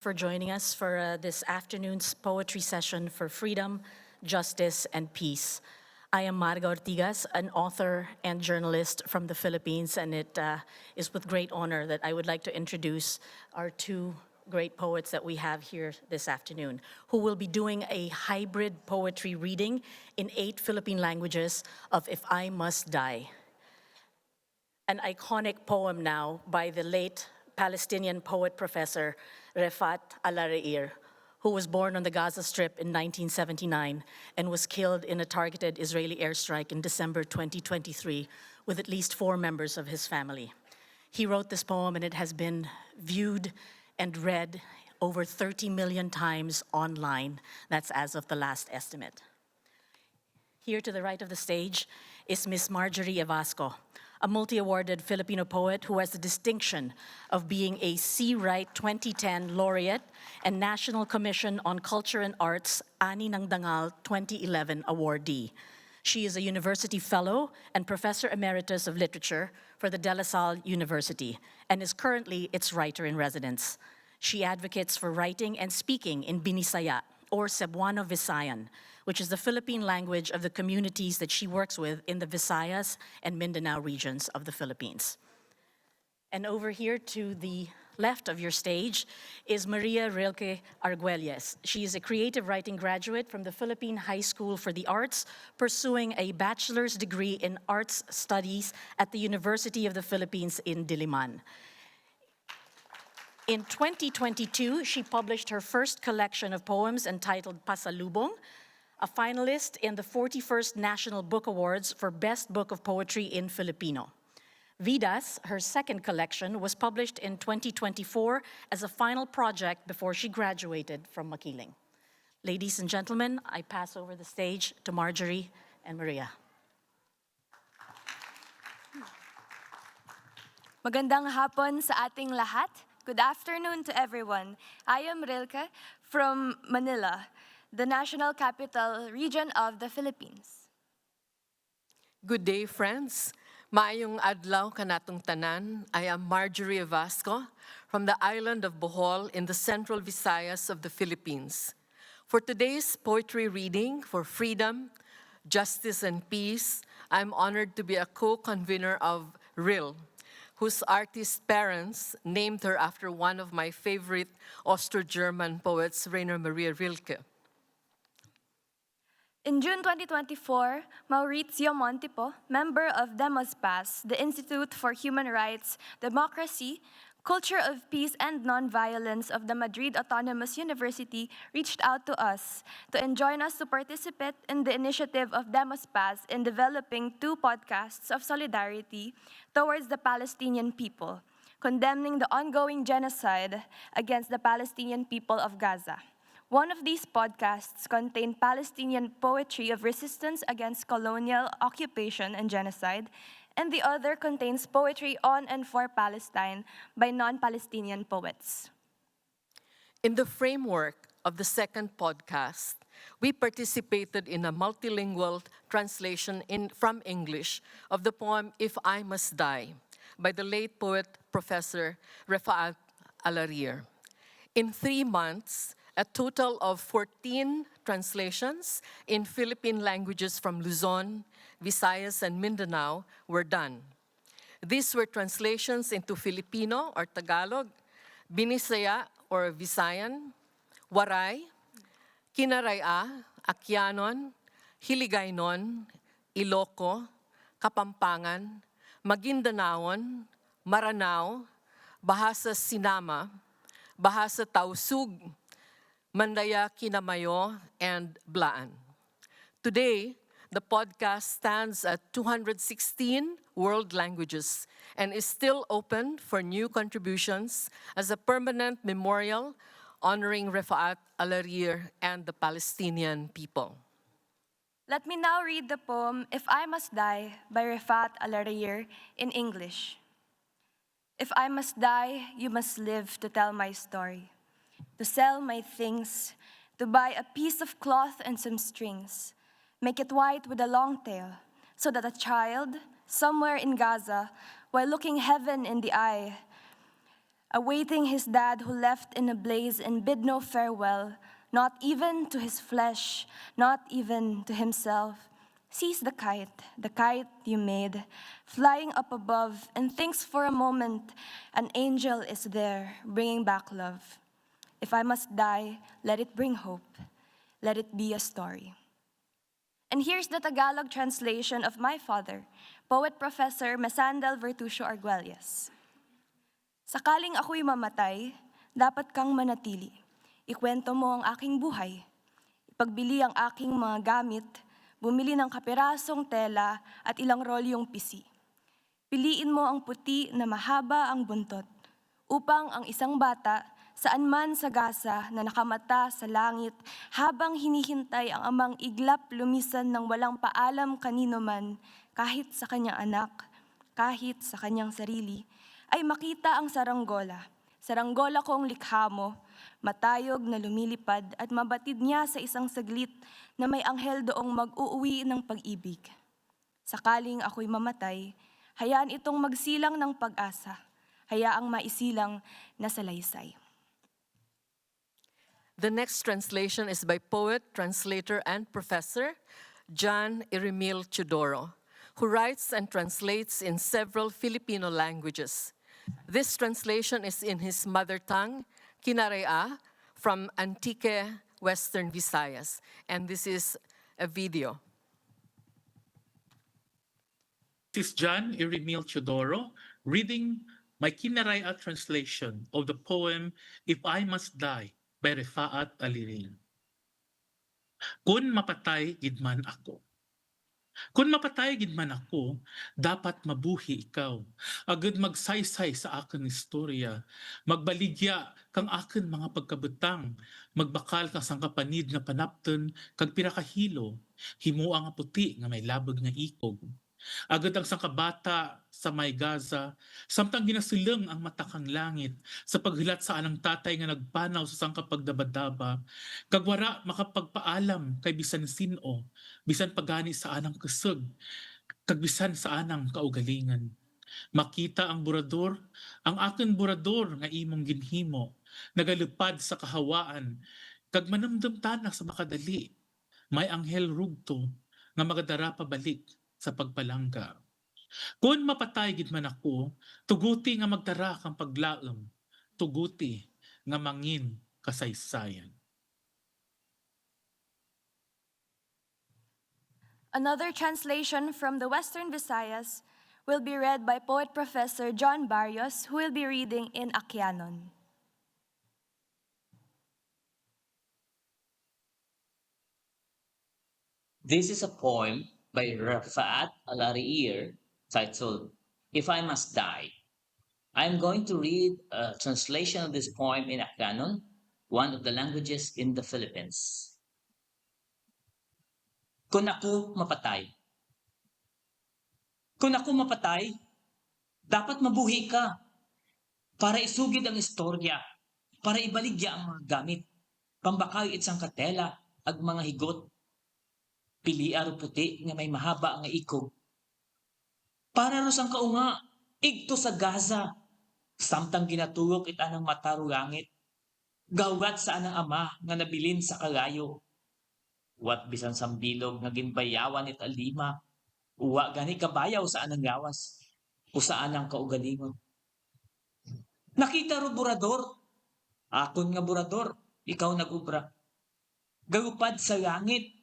for joining us for this afternoon's poetry session for freedom, justice, and peace. I am Marga Ortigas, an author and journalist from the Philippines, and it is with great honor that I would like to introduce our two great poets that we have here this afternoon, who will be doing a hybrid poetry reading in 8 Philippine languages of If I Must Die, an iconic poem now by the late Palestinian poet professor Refat Alareir, who was born on the Gaza Strip in 1979 and was killed in a targeted Israeli airstrike in December 2023 with at least 4 members of his family. He wrote this poem and it has been viewed and read over 30 million times online. That's as of the last estimate. Here to the right of the stage is Miss Marjorie Evasco, a multi-awarded Filipino poet who has the distinction of being a C. Wright 2010 laureate and National Commission on Culture and Arts Ani ng Dangal 2011 awardee. She is a university fellow and professor emeritus of literature for the De La Salle University and is currently its writer-in-residence. She advocates for writing and speaking in Binisaya, or Cebuano Visayan, which is the Philippine language of the communities that she works with in the Visayas and Mindanao regions of the Philippines. And over here to the left of your stage is Maria Rilke Arguelles. She is a creative writing graduate from the Philippine High School for the Arts, pursuing a bachelor's degree in arts studies at the University of the Philippines in Diliman. In 2022, she published her first collection of poems entitled Pasalubong, a finalist in the 41st National Book Awards for Best Book of Poetry in Filipino. Vidas, her second collection, was published in 2024 as a final project before she graduated from Makiling. Ladies and gentlemen, I pass over the stage to Marjorie and Maria. Magandang hapon sa ating lahat. Good afternoon to everyone. I am Rilke from Manila, the national capital region of the Philippines. Good day, friends. Maayong adlaw kanatong tanan. I am Marjorie Evasco from the island of Bohol in the central Visayas of the Philippines. For today's poetry reading for freedom, justice, and peace, I'm honored to be a co-convener of RIL, whose artist parents named her after one of my favorite Austro-German poets, Rainer Maria Rilke. In June 2024, Maurizio Montipo, member of Demos Paz, the Institute for Human Rights, Democracy, Culture of Peace and Nonviolence of the Madrid Autonomous University, reached out to us to enjoin us to participate in the initiative of Demos Paz in developing 2 podcasts of solidarity towards the Palestinian people, condemning the ongoing genocide against the Palestinian people of Gaza. One of these podcasts contained Palestinian poetry of resistance against colonial occupation and genocide, and the other contains poetry on and for Palestine by non-Palestinian poets. In the framework of the second podcast, we participated in a multilingual translation from English of the poem If I Must Die by the late poet Professor Refat Alareir. In 3 months, a total of 14 translations in Philippine languages from Luzon, Visayas, and Mindanao were done. These were translations into Filipino or Tagalog, Binisaya or Visayan, Waray, Kinaraya, Akyanon, Hiligaynon, Iloco, Kapampangan, Magindanaon, Maranao, Bahasa Sinama, Bahasa Tausug, Mandaya Kinamayo, and Blaan. Today, the podcast stands at 216 world languages and is still open for new contributions as a permanent memorial honoring Refat Alareir and the Palestinian people. Let me now read the poem If I Must Die by Refat Alareir in English. If I must die, you must live to tell my story, to sell my things, to buy a piece of cloth and some strings, make it white with a long tail, so that a child, somewhere in Gaza, while looking heaven in the eye, awaiting his dad who left in a blaze and bid no farewell, not even to his flesh, not even to himself, sees the kite you made, flying up above, and thinks for a moment an angel is there, bringing back love. If I must die, let it bring hope. Let it be a story. And here's the Tagalog translation of my father, Poet Professor Mesandel Vertusio Arguelles. Sakaling ako'y mamatay, dapat kang manatili. Ikwento mo ang aking buhay. Ipagbili ang aking mga gamit, bumili ng kapirasong tela at ilang rolyong pisi. Piliin mo ang puti na mahaba ang buntot, upang ang isang bata, saan man sa Gaza na nakamata sa langit, habang hinihintay ang amang iglap lumisan ng walang paalam kanino man, kahit sa kanyang anak, kahit sa kanyang sarili, ay makita ang saranggola kong likha mo, matayog na lumilipad at mabatid niya sa isang saglit na may anghel doong mag-uuwi ng pag-ibig. Sakaling ako'y mamatay, hayaan itong magsilang ng pag-asa, hayaang maisilang na salaysay. The next translation is by poet, translator, and professor John Irimil Chudoro, who writes and translates in several Filipino languages. This translation is in his mother tongue, Kinarea, from Antique, Western Visayas, and this is a video. This is John Irimil Chudoro reading my Kinaraya translation of the poem If I Must Die by Refaat Alirin. Kun mapatay gidman ako. Kun mapatay gidman ako, dapat mabuhi ikaw. Agad magsaysay sa akin istorya, magbaligya kang akin mga pagkabutang, magbakal kang sangkapanid nga panapton, kag pirakahilo, himuang nga puti nga may labag nga ikog. Agad ang sangkabata sa may Gaza, samtang ginasilang ang matakang langit sa paghilat sa anang tatay nga nagpanaw sa sangkapagdabadaba, kagwara makapagpaalam kay bisan sino, bisan pagani sa anang kusog, kagbisan sa anang kaugalingan. Makita ang burador, ang akin burador nga imong ginhimo, nagalupad sa kahawaan, kag manamdam tanak sa makadali, may anghel rugto nga magadara pabalik sa pagpalangga. Kung mapatay gid man ako, tuguti nga magtara kang paglaom, tuguti nga mangin kasaysayan. Another translation from the Western Visayas will be read by Poet Professor John Barrios, who will be reading in Akyanon. This is a poem by Rafaat Al-Ariir titled, If I Must Die. I'm going to read a translation of this poem in Akyanon, one of the languages in the Philippines. Kung ako mapatay. Kung ako mapatay, dapat mabuhi ka para isugid ang istorya, para ibaligya ang mga gamit, pambakaw itsang katela ag mga higot, pili aro puti nga may mahaba nga ikog. Para ro sang kaunga, igto sa Gaza, samtang ginatulok it anang mataro langit, gawat sa anang ama nga nabilin sa kalayo. Wat bisan sambilog nga ginbayawan it alima, uwa gani kabayaw sa anang gawas, o sa anang kaugalingon. Nakita ro burador, akon nga burador, ikaw nagubra. Gawupad sa langit,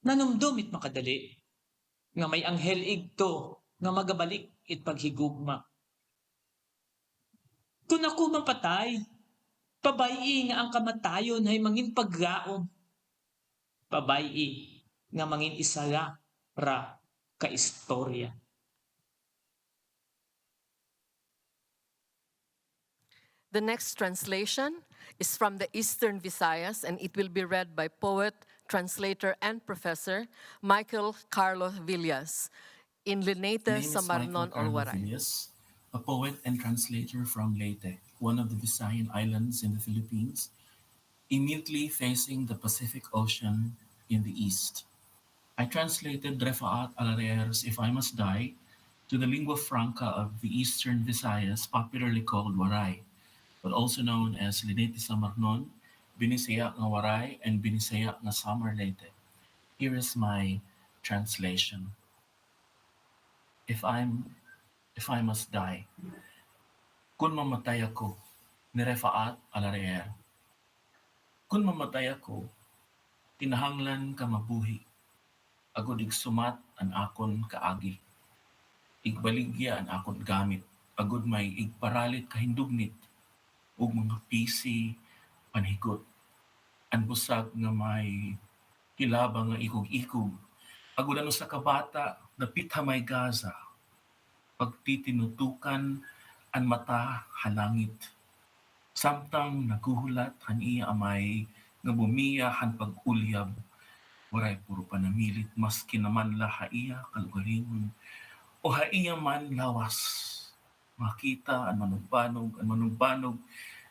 nanumdum it makadali, nga may anghel igto, nga magabalik it paghigugma. Kung ako mapatay, pabayi nga ang kamatayon ay mangin paglaom. Pabayi nga mangin isala ra ka istorya. The next translation is from the Eastern Visayas, and it will be read by poet, translator, and professor Michael Carlo Villas in Leyte, My name is Samarnon, Michael Carlo Olwaray. Villas, a poet and translator from Leyte, one of the Visayan islands in the Philippines, immediately facing the Pacific Ocean in the east. I translated Refaat Al-Ariir's If I Must Die to the lingua franca of the Eastern Visayas, popularly called Waray, but also known as Linete Samarnon, Binisaya nga Waray, and Binisaya nga Samar Leyte. Here is my translation. If I must die, kun mamatay ako, ni Refaat Alareer. Kun mamatay ako, tinahanglan ka mabuhi, agod igsumat an akon kaagi. Igbaligya an akon gamit, agod may igparalit kahindugnit, ug mga pisi, panhigot. An busag nga may hilabang nga ikog-ikog, agod ano sa kabata, dapit may Gaza, pagtitinutukan an mata halangit. Samtang naguhulat han iya amay nga bumiya han pag-ulyab, waray puro panamilit maski naman la iya kalugalingon o iya man lawas. Makita an manugbanog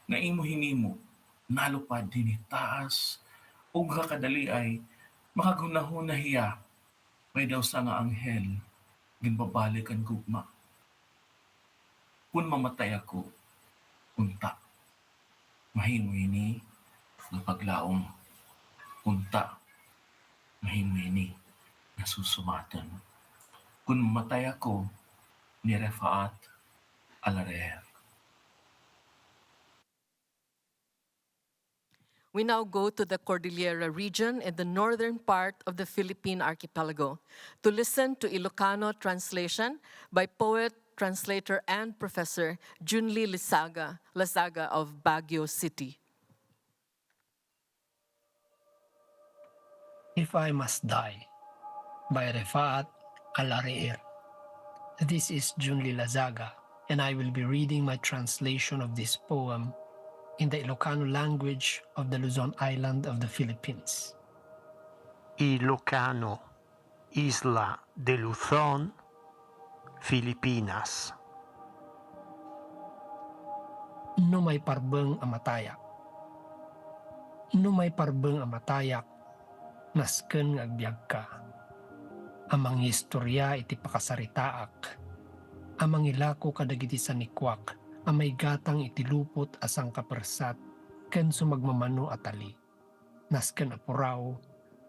nga imo hinimo nalupad din taas ug kadali ay makagunahuna hiya may daw sa nga anghel ginbabalik ang gugma. Kung mamatay ako, unta. Mahimo ini nga paglaom. Unta. Mahimo ini nga susumatan. Kung mamatay ako, ni Refaat Alareer. We now go to the Cordillera region in the northern part of the Philippine archipelago to listen to Ilocano translation by poet, translator, and professor Junli Lazaga of Baguio City. If I Must Die by Refaat Alareer. This is Junli Lazaga, and I will be reading my translation of this poem in the Ilocano language of the Luzon Island of the Philippines. Ilocano, Isla de Luzon, Filipinas. No may parbeng amatayak. No may parbeng amatayak, nasken nga agbyag ka. Amang istorya iti pakasaritaak. Amang ilako kadagiti sanikwak, amay gatang iti lupot asang kapersat, ken sumagmamano atali. Nasken apuraw,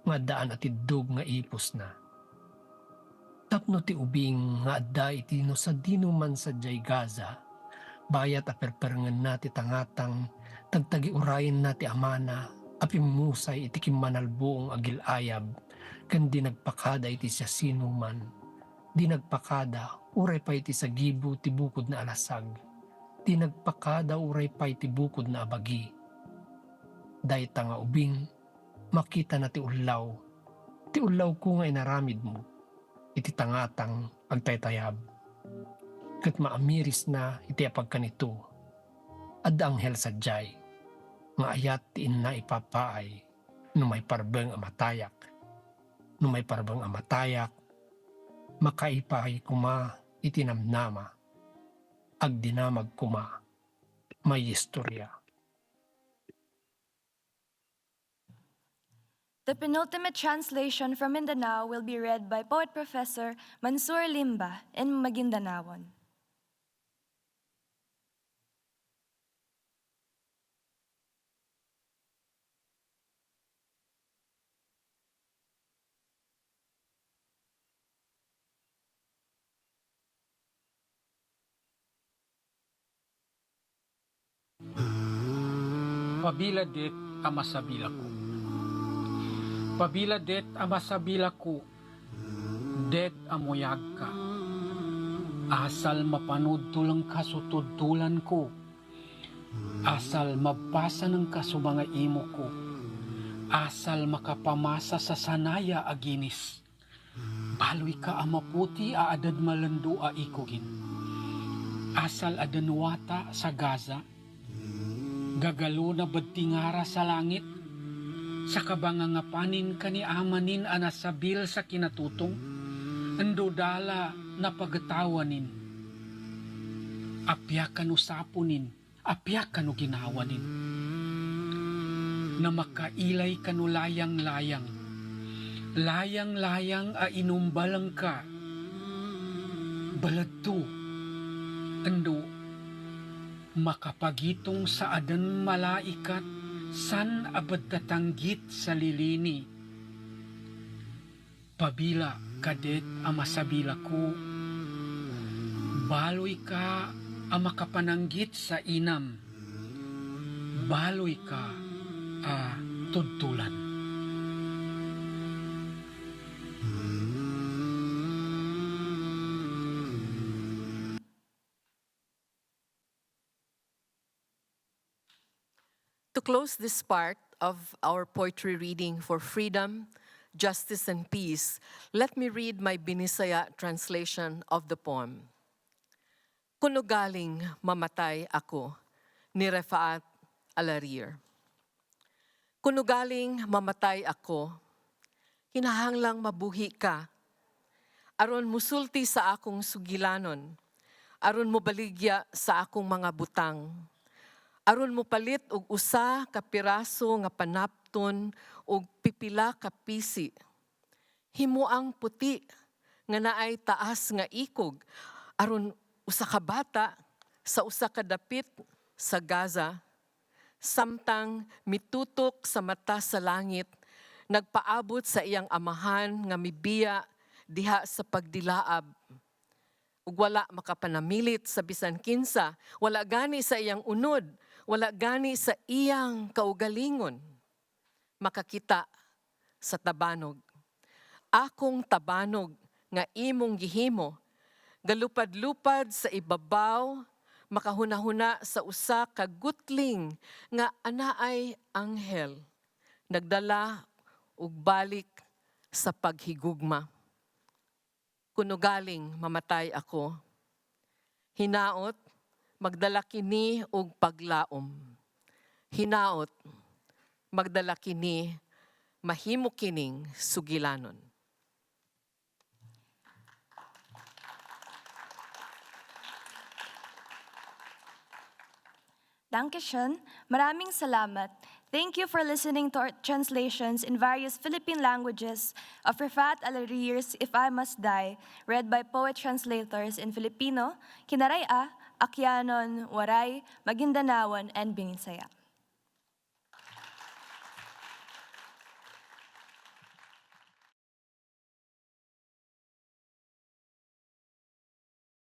nga daan at idug nga ipos na. Tapno ti ubing nga adda iti no sa dino man sa jay Gaza, bayat aperperengan na ti tangatang, tagtagi urayin na ti amana, apimusay iti kimanalbuong agilayab, ken di nagpakada iti siya sinuman, di nagpakada uray pa iti sa gibo ti bukod na alasag, di nagpakada uray pa iti bukod na abagi. Dayta nga ubing, makita na ti ulaw ko nga inaramid mo, iti tangatang agtaytayab. Ket maamiris na iti apagkanito, adda anghel sadyay, nga ayat ti inna ipapaay, no may parbeng amatayak. No may parbeng amatayak, makaipay kuma itinamnama, agdinamag kuma, may istorya. The penultimate translation from Mindanao will be read by Poet Professor Mansur Limba in Maguindanaon. Pabiladet amasabila ko. Pabiladet amasabila ko. Det amoyag ka. Asal mapanood tulang kasutudtulan ko. Asal mabasa ng kasumanga imo ko. Asal makapamasa sa sanaya aginis. Baloy ka amaputi aadad malando a ikogin. Asal adanwata sa Gaza. Gagalo na badtingara sa langit, sa kabangangapanin kani amanin anasabil sa kinatutong, andodala na pagatawanin. Apyakan usapunin, apyakan o ginawanin. Na makailay kanu layang-layang, layang-layang a inumbalang ka. Baladto, ando, makapagitong sa adan malaikat, san abad tatanggit sa lilini. Pabila kadet ang masabila ko, baloy ka ang makapananggit sa inam, baloy ka tudtulan. To close this part of our poetry reading for freedom, justice, and peace, let me read my Binisaya translation of the poem. Kuno galing mamatay ako, ni Refaat Alarir. Kuno galing mamatay ako, kinahanglang mabuhi ka, aron musulti sa akong sugilanon, aron mobaligya sa akong mga butang, aron mo palit og usa ka piraso nga panapton og pipila ka pisi. Himuang puti nga naay taas nga ikog aron usa ka bata sa usa ka dapit sa Gaza. Samtang mitutok sa mata sa langit, nagpaabot sa iyang amahan nga mibiya diha sa pagdilaab. Ug wala makapanamilit sa bisan kinsa, wala gani sa iyang unod, wala gani sa iyang kaugalingon. Makakita sa tabanog. Akong tabanog nga imong gihimo, galupad-lupad sa ibabaw, makahuna-huna sa usa ka gutling nga anaay anghel, nagdala ug balik sa paghigugma. Kuno galing mamatay ako, hinaot magdala kini og paglaom. Hinaot magdala kini mahimo kining sugilanon. Dankeschön. Maraming salamat. Thank you for listening to our translations in various Philippine languages of Refaat Alarir's If I Must Die, read by poet translators in Filipino, Kinaraya, Akyanon, Waray, Magindanaon, and Binisaya.